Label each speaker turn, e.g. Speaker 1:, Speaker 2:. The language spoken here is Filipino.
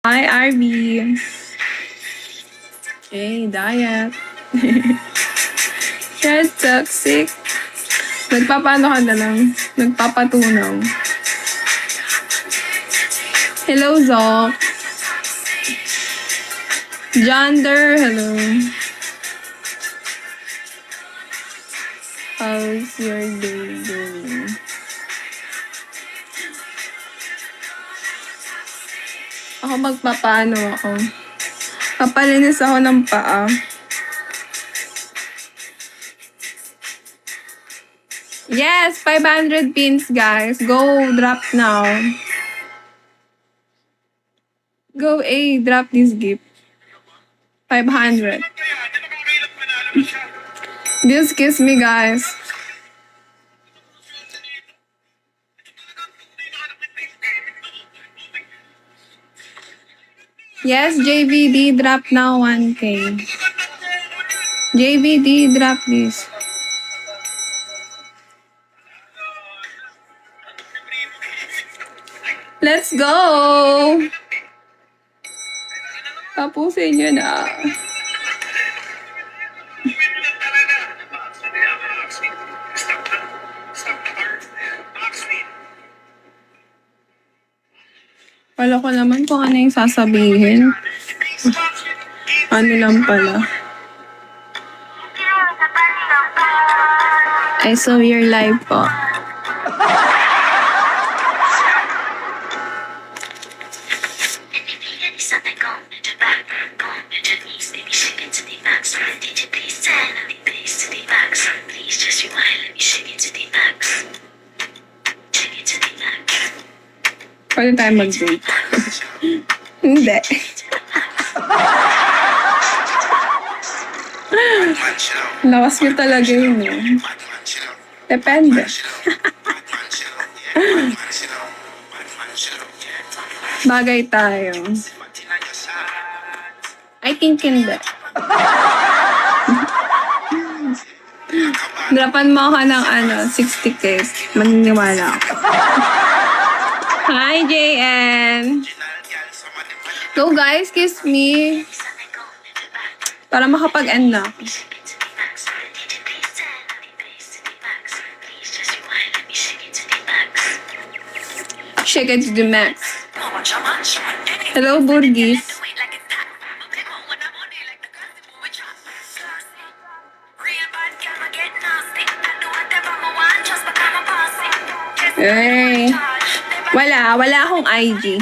Speaker 1: Hi, Arby. Hey, diet. You're toxic. Nagpapano ka na lang? Nagpapatunaw. Hello, Zoc. Jonder, hello. How's your day going? Ako magpapano ako. Papalinis ako ng paa. Yes, 500 pins, guys. Go, drop now. Go, drop this gift. 500. Just kiss me, guys. Yes, JVD, drop now 1K. JVD, drop this. Let's go! Tapusin nyo na. Wala ko naman kung ano yung sasabihin. Ano lang pala. I saw your live po. Pwede tayo mag-date. Hindi. Lakas nyo talaga yun eh. Depende. Bagay tayo. I think hindi. Drapan mo ako ng 60K. Maniniwala ako. Hi, JN. Go guys, kiss me. Para makapag-end na ako. Shake it to the max. Hello, Burgis. Hey. Wala akong IG.